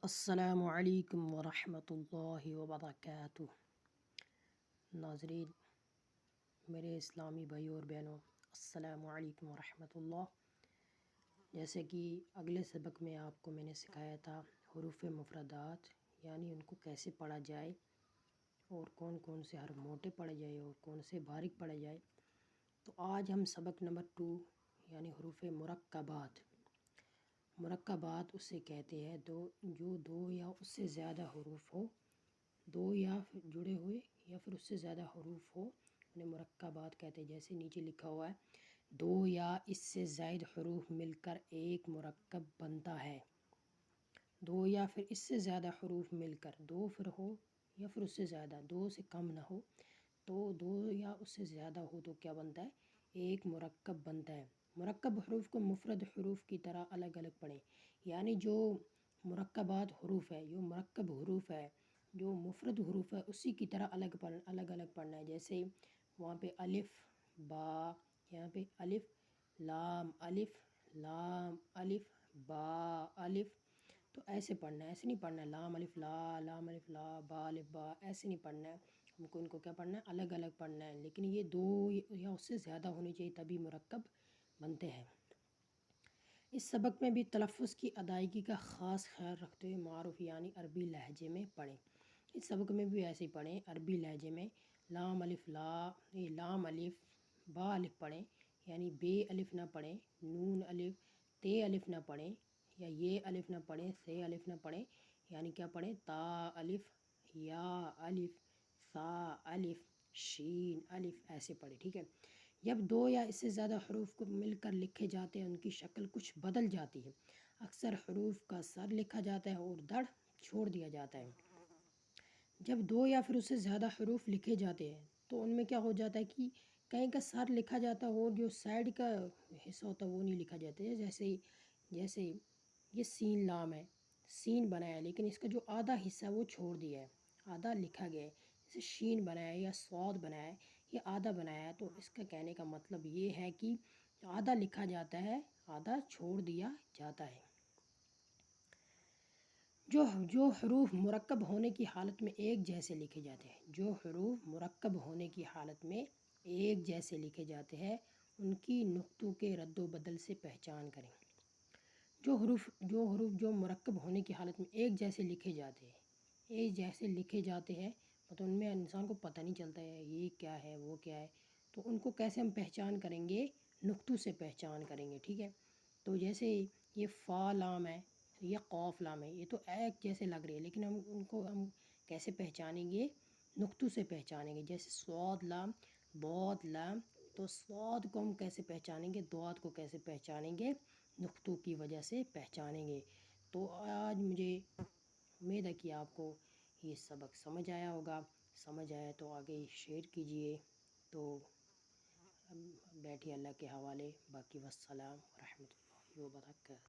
السلام علیکم ورحمۃ اللہ وبرکاتہ۔ ناظرین، میرے اسلامی بھائی اور بہنوں، السلام علیکم ورحمۃ اللہ۔ جیسے کہ اگلے سبق میں آپ کو میں نے سکھایا تھا حروف مفردات، یعنی ان کو کیسے پڑھا جائے اور کون کون سے حرف موٹے پڑھے جائے اور کون سے باریک پڑھے جائے۔ تو آج ہم سبق نمبر 2 یعنی حروف مرکبات اسے کہتے ہیں جو دو یا اس سے زیادہ حروف ہو، دو یا جڑے ہوئے یا پھر اس سے زیادہ حروف ہو، انہیں مرکبات کہتے ہیں۔ جیسے نیچے لکھا ہوا ہے، دو یا اس سے زائد حروف مل کر ایک مرکب بنتا ہے۔ دو یا پھر اس سے زیادہ حروف مل کر، دو پھر ہو یا پھر اس سے زیادہ، دو سے کم نہ ہو، تو دو یا اس سے زیادہ ہو تو کیا بنتا ہے؟ ایک مرکب بنتا ہے۔ مرکب حروف کو مفرد حروف کی طرح الگ الگ پڑھیں، یعنی جو مرکبات حروف ہے، جو مرکب حروف ہے، جو مفرد حروف ہے، اسی کی طرح الگ الگ پڑھنا ہے۔ جیسے وہاں پہ الف با، یہاں پہ الف لام الف با الف، تو ایسے پڑھنا ہے، ایسے نہیں پڑھنا ہے لام الف لا با الف با، ایسے نہیں پڑھنا ہے۔ ہم کو ان کو کیا پڑھنا ہے؟ الگ الگ پڑھنا ہے، لیکن یہ دو یا اس سے زیادہ ہونی چاہیے تبھی مرکب بنتے ہیں۔ اس سبق میں بھی تلفظ کی ادائیگی کا خاص خیال رکھتے ہوئے معروف یعنی عربی لہجے میں پڑھیں۔ اس سبق میں بھی ایسے ہی پڑھیں عربی لہجے میں۔ لام الف با الف پڑھیں، یعنی بے الف نہ پڑھیں، نون الف تے الف نہ پڑھیں، یا یہ الف نہ پڑھیں، سے الف نہ پڑھیں، یعنی کیا پڑھیں؟ تا الف، یا الف، سا الف، شین الف، ایسے پڑھیں، ٹھیک ہے۔ جب دو یا اس سے زیادہ حروف کو مل کر لکھے جاتے ہیں ان کی شکل کچھ بدل جاتی ہے۔ اکثر حروف کا سر لکھا جاتا ہے اور دڑ چھوڑ دیا جاتا ہے۔ جب دو یا پھر اس سے زیادہ حروف لکھے جاتے ہیں تو ان میں کیا ہو جاتا ہے کہ کہیں کا سر لکھا جاتا ہے اور جو سائڈ کا حصہ ہوتا ہے وہ نہیں لکھا جاتا ہے۔ جیسے یہ سین لام ہے، سین بنایا ہے لیکن اس کا جو آدھا حصہ ہے وہ چھوڑ دیا ہے، آدھا لکھا گیا ہے۔ جیسے شین بنایا ہے یا صاد بنایا ہے، یہ آدھا بنایا ہے، تو اس کا کہنے کا مطلب یہ ہے کہ آدھا لکھا جاتا ہے، آدھا چھوڑ دیا جاتا ہے۔ جو حروف مرکب ہونے کی حالت میں ایک جیسے لکھے جاتے ہیں، جو حروف مرکب ہونے کی حالت میں ایک جیسے لکھے جاتے ہیں، ان کی نقطوں کے رد و بدل سے پہچان کریں۔ جو حروف جو مرکب ہونے کی حالت میں ایک جیسے لکھے جاتے ہیں مطلب ان میں انسان کو پتہ نہیں چلتا ہے یہ کیا ہے وہ کیا ہے، تو ان کو کیسے ہم پہچان کریں گے؟ نقطوں سے پہچان کریں گے، ٹھیک ہے۔ تو جیسے یہ فا لام ہے، یہ قاف لام ہے، یہ تو ایک جیسے لگ رہے ہیں لیکن ان کو ہم کیسے پہچانیں گے؟ نقطوں سے پہچانیں گے۔ جیسے صاد لام، ضاد لام، تو صاد کو ہم کیسے پہچانیں گے؟ ضاد کو کیسے پہچانیں گے؟ نقطوں کی وجہ سے پہچانیں گے۔ تو آج مجھے امید ہے کہ آپ کو یہ سبق سمجھ آیا ہوگا۔ سمجھ آیا تو آگے شیئر کیجئے۔ تو بیٹھیے اللہ کے حوالے، باقی والسلام ورحمۃ اللہ وبرکاتہ۔